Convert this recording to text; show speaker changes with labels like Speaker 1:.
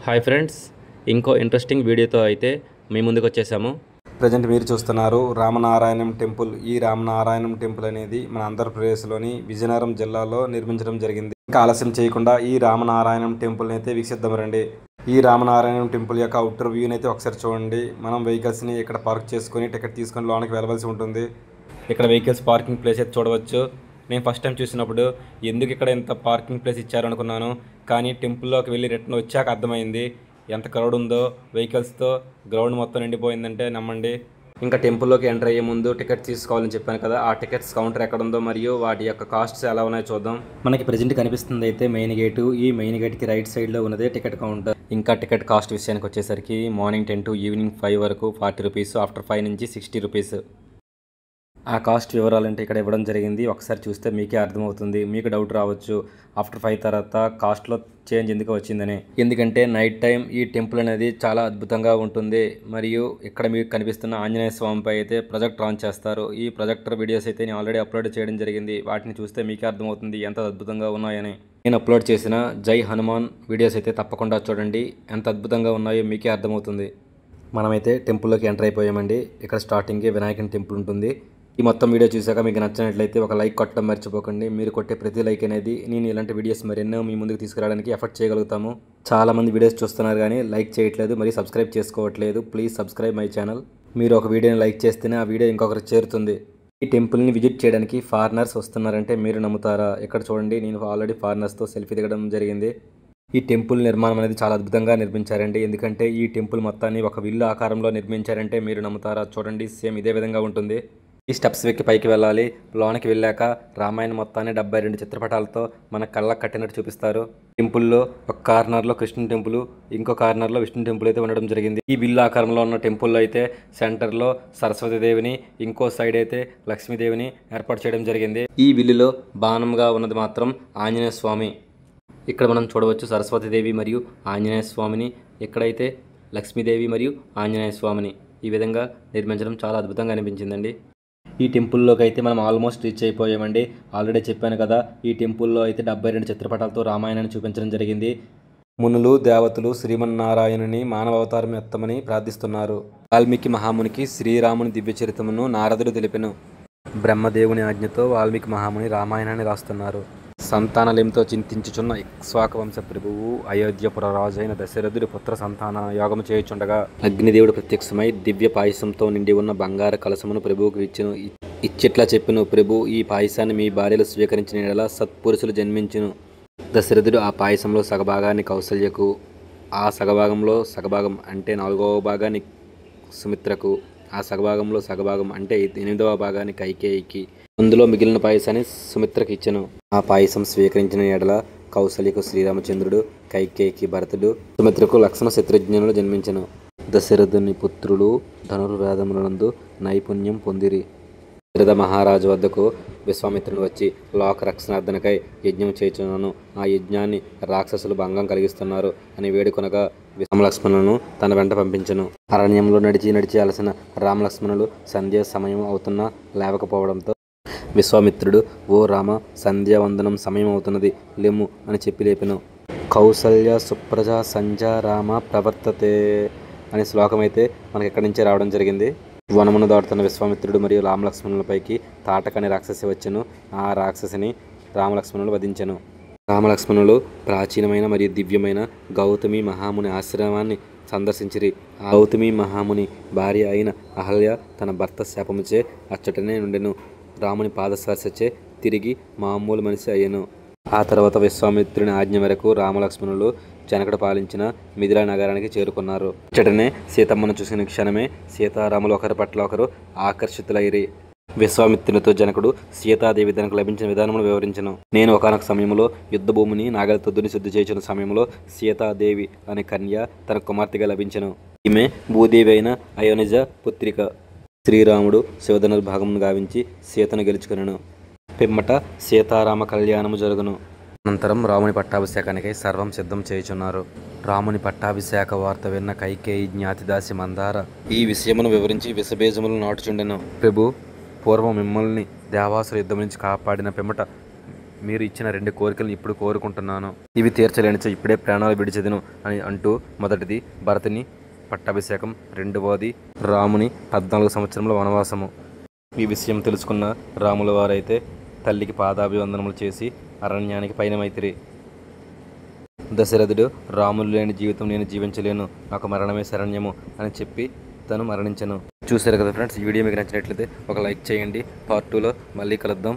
Speaker 1: Hi friends, ఇంకో interesting వీడియోతో అయితే మీ ముందుకు వచ్చేసాము.
Speaker 2: ప్రజెంట్ మీరు చూస్తున్నారు రామనారాయణం టెంపుల్. ఈ రామనారాయణం టెంపుల్ అనేది మన ఆంధ్రప్రదేశ్లోని విజయనగరం జిల్లాలో నిర్మించడం జరిగింది. ఇంకా ఆలస్యం చేయకుండా ఈ రామనారాయణం టెంపుల్ని అయితే వీక్షిద్దాం రండి. ఈ రామనారాయణం టెంపుల్ యొక్క అవుటర్ వ్యూని అయితే ఒకసారి చూడండి. మనం వెహికల్స్ని ఇక్కడ పార్క్ చేసుకొని టికెట్ తీసుకొని లోనికి వెళ్ళవలసి ఉంటుంది. ఇక్కడ వెహికల్స్ పార్కింగ్ ప్లేస్ అయితే చూడవచ్చు. నేను ఫస్ట్ టైం చూసినప్పుడు ఎందుకు ఇక్కడ ఇంత పార్కింగ్ ప్లేస్ ఇచ్చారనుకున్నాను, కానీ టెంపుల్లోకి వెళ్ళి రిటర్న్ వచ్చాక అర్థమైంది ఎంత క్రౌడ్ ఉందో. వెహికల్స్తో గ్రౌండ్ మొత్తం నిండిపోయిందంటే నమ్మండి. ఇంకా టెంపుల్లోకి ఎంటర్ అయ్యే ముందు టికెట్ తీసుకోవాలని చెప్పాను కదా, ఆ టికెట్స్ కౌంటర్ ఎక్కడ ఉందో మరియు వాటి యొక్క కాస్ట్స్ ఎలా ఉన్నాయో చూద్దాం. మనకి ప్రజెంట్ కనిపిస్తుంది అయితే మెయిన్ గేటు. ఈ మెయిన్ గేట్కి రైట్ సైడ్లో ఉన్నదే టికెట్ కౌంటర్. ఇంకా టికెట్ కాస్ట్ విషయానికి వచ్చేసరికి మార్నింగ్ 10 to ఈవినింగ్ 5 వరకు 40 రూపీస్, ఆఫ్టర్ 5 నుంచి 60 రూపీస్. ఆ కాస్ట్ వివరాలంటే ఇక్కడ ఇవ్వడం జరిగింది. ఒకసారి చూస్తే మీకే అర్థమవుతుంది. మీకు డౌట్ రావచ్చు ఆఫ్టర్ 5 తర్వాత కాస్ట్లో చేంజ్ ఎందుకు వచ్చిందని. ఎందుకంటే నైట్ టైం ఈ టెంపుల్ అనేది చాలా అద్భుతంగా ఉంటుంది. మరియు ఇక్కడ మీకు కనిపిస్తున్న ఆంజనేయ స్వామిపై అయితే ప్రొజెక్టర్ ఆన్ చేస్తారు. ఈ ప్రొజెక్టర్ వీడియోస్ అయితే నేను ఆల్రెడీ అప్లోడ్ చేయడం జరిగింది. వాటిని చూస్తే మీకే అర్థమవుతుంది ఎంత అద్భుతంగా ఉన్నాయని. నేను అప్లోడ్ చేసిన జై హనుమాన్ వీడియోస్ అయితే తప్పకుండా చూడండి, ఎంత అద్భుతంగా ఉన్నాయో మీకే అర్థమవుతుంది. మనమైతే టెంపుల్లోకి ఎంటర్ అయిపోయామండి. ఇక్కడ స్టార్టింగ్కి వినాయకుని టెంపుల్ ఉంటుంది. ఈ మొత్తం వీడియో చూసాక మీకు నచ్చినట్లయితే ఒక లైక్ కొట్టడం మర్చిపోకండి. మీరు కొట్టే ప్రతి లైక్ అనేది నేను ఇలాంటి వీడియోస్ మరెన్నో మీ ముందుకు తీసుకురావడానికి ఎఫర్ట్ చేయగలుగుతాము. చాలామంది వీడియోస్ చూస్తున్నారు కానీ లైక్ చేయట్లేదు, మరి సబ్స్క్రైబ్ చేసుకోవట్లేదు. Please subscribe my channel. మీరు ఒక వీడియోని లైక్ చేస్తేనే ఆ వీడియో ఇంకొకరికి చేరుతుంది. ఈ టెంపుల్ని విజిట్ చేయడానికి ఫారినర్స్ వస్తున్నారంటే మీరు నమ్ముతారా? ఇక్కడ చూడండి, నేను ఆల్రెడీ ఫారినర్స్తో సెల్ఫీ దిగడం జరిగింది. ఈ టెంపుల్ నిర్మాణం అనేది చాలా అద్భుతంగా నిర్మించారండి. ఎందుకంటే ఈ టెంపుల్ మొత్తాన్ని ఒక విల్లు ఆకారంలో నిర్మించారంటే మీరు నమ్ముతారా? చూడంండి, సేమ్ ఇదే విధంగా ఉంటుంది. ఈ స్టెప్స్ ఎక్కి పైకి వెళ్ళాలి. లోనికి వెళ్ళాక రామాయణ మొత్తాన్ని 72 చిత్రపటాలతో మన కళ్ళకు కట్టినట్టు చూపిస్తారు. టెంపుల్లో ఒక కార్నర్లో కృష్ణ టెంపుల్, ఇంకో కార్నర్లో విష్ణు టెంపుల్ అయితే ఉండడం జరిగింది. ఈ విల్లు ఆకారంలో ఉన్న టెంపుల్లో అయితే సెంటర్లో సరస్వతీదేవిని, ఇంకో సైడ్ అయితే లక్ష్మీదేవిని ఏర్పాటు చేయడం జరిగింది. ఈ విల్లులో బాణంగా ఉన్నది మాత్రం ఆంజనేయ స్వామి. ఇక్కడ మనం చూడవచ్చు సరస్వతీదేవి మరియు ఆంజనేయ స్వామిని, ఎక్కడైతే లక్ష్మీదేవి మరియు ఆంజనేయ స్వామిని. ఈ విధంగా నిర్మించడం చాలా అద్భుతంగా అనిపించిందండి. ఈ టెంపుల్లోకి అయితే మనం ఆల్మోస్ట్ రీచ్ అయిపోయామండి. ఆల్రెడీ చెప్పాను కదా, ఈ టెంపుల్లో అయితే 72 చిత్రపటాలతో రామాయణాన్ని చూపించడం జరిగింది. మునులు దేవతలు శ్రీమన్నారాయణుని మానవ అవతారం ఎత్తమని ప్రార్థిస్తున్నారు. వాల్మీకి మహామునికి శ్రీరాముని దివ్య చరిత్రమును నారదుడు తెలిపెను. బ్రహ్మదేవుని ఆజ్ఞతో వాల్మీకి మహాముని రామాయణాన్ని రాస్తున్నారు. సంతానలేమితో చింతించుచున్న ఇక్ష్వాకు వంశ ప్రభువు అయోధ్యపుర రాజైన దశరథుడి పుత్ర సంతాన యాగము చేయుచుండగా అగ్నిదేవుడు ప్రత్యక్షమై దివ్య పాయసంతో నిండి ఉన్న బంగారు కలశమును ప్రభువుకు ఇచ్చెను. ఇచ్చిట్లా చెప్పెను, ప్రభు, ఈ పాయసాన్ని మీ భార్యలు స్వీకరించిన యెడల సత్పురుషులు జన్మించును. దశరథుడు ఆ పాయసంలో సగభాగాన్ని కౌసల్యకు, ఆ సగభాగంలో సగభాగం అంటే 4వ భాగాన్ని సుమిత్రకు, ఆ సగభాగంలో సగభాగం అంటే 8వ భాగాన్ని కైకేయికి, అందులో మిగిలిన పాయసాన్ని సుమిత్రకు ఇచ్చెను. ఆ పాయసం స్వీకరించిన ఎడల కౌసల్యకు శ్రీరామచంద్రుడు, కైకేయికి భరతుడు, సుమిత్రకు లక్ష్మణ శత్రుఘ్నులు జన్మించెను. దశరథుని పుత్రులు ధనుర్వేదములందు నైపుణ్యం పొందిరి. దశరథ మహారాజు వద్దకు విశ్వామిత్రుడు వచ్చి లోక రక్షణార్థనకై యజ్ఞం చేయుచున్నాను, ఆ యజ్ఞాన్ని రాక్షసులు భంగం కలిగిస్తున్నారు అని వేడుకొనగా రామలక్ష్మణులను తన వెంట పంపించెను. అరణ్యంలో నడిచి అలసిన రామలక్ష్మణులు సంధ్య సమయం అవుతున్నా లేవకపోవడంతో విశ్వామిత్రుడు, ఓ రామ, సంధ్యావందనం సమయం అవుతున్నది, లెమ్ము అని చెప్పి లేపెను. కౌసల్య సుప్రజ సంధ్యా రామ ప్రవర్తతే అనే శ్లోకం అయితే మనకి ఎక్కడి నుంచే రావడం జరిగింది. వనమును దాటుతున్న విశ్వామిత్రుడు మరియు రామలక్ష్మణులపైకి తాటకని రాక్షసి వచ్చెను. ఆ రాక్షసిని రామలక్ష్మణులు వధించెను. రామలక్ష్మణులు ప్రాచీనమైన మరియు దివ్యమైన గౌతమి మహాముని ఆశ్రమాన్ని సందర్శించిరి. ఆ గౌతమి మహాముని భార్య అయిన అహల్య తన భర్త శాపముచే అచ్చటనే నుండెను. రాముని పాదస్పర్శచే తిరిగి మామూలు మనిషి అయ్యను. ఆ తర్వాత విశ్వామిత్రుని ఆజ్ఞ మేరకు రామలక్ష్మణులు జనకుడు పాలించిన మిథిలా నగరానికి చేరుకున్నారు. ఇచ్చటనే సీతమ్మను చూసిన క్షణమే సీతారాములు ఒకరి పట్ల ఒకరు ఆకర్షితులైరి. విశ్వామిత్రునితో జనకుడు సీతాదేవి తనకు లభించిన విధానమును వివరించెను. నేను ఒకానొక సమయంలో యుద్ధ భూమిని నాగలితో దున్ని శుద్ధి చేయుచున్న సమయంలో సీతాదేవి అనే కన్య తన కుమార్తెగా లభించెను. ఈమె భూదేవి అయిన అయోనిజ పుత్రిక. శ్రీరాముడు శివధనుర్భాగమును గావించి సీతను గెలుచుకొనెను. పిమ్మట సీతారామ కళ్యాణము జరుగును. అనంతరం రాముని పట్టాభిషేకానికై సర్వం సిద్ధం చేయుచున్నారు. రాముని పట్టాభిషేక వార్త విన్న కైకేయి జ్ఞాతిదాసి మందార ఈ విషయమును వివరించి విషబీజములు నాటుచుండెను. ప్రభు, పూర్వం మిమ్మల్ని దేవాసుర యుద్ధం నుంచి కాపాడిన పిమ్మట
Speaker 1: మీరు ఇచ్చిన 2 కోరికలను ఇప్పుడు కోరుకుంటున్నాను. ఇవి తీర్చలేనిచో ఇప్పుడే ప్రాణాలు విడిచెదను అని అంటూ మొదటిది భరతుని పట్టాభిషేకం, రెండవది రాముని 14 సంవత్సరముల వనవాసము. ఈ విషయం తెలుసుకున్న రాముల వారైతే తల్లికి పాదాభివందనములు చేసి అరణ్యానికి పయనమైతిరి. దశరథుడు రాములు లేని జీవితం నేను జీవించలేను, నాకు మరణమే శరణ్యము అని చెప్పి తను మరణించను. చూశారు కదా ఫ్రెండ్స్, ఈ వీడియో మీకు నచ్చినట్లయితే ఒక లైక్ చేయండి. పార్ట్ 2లో మళ్ళీ కలుద్దాం.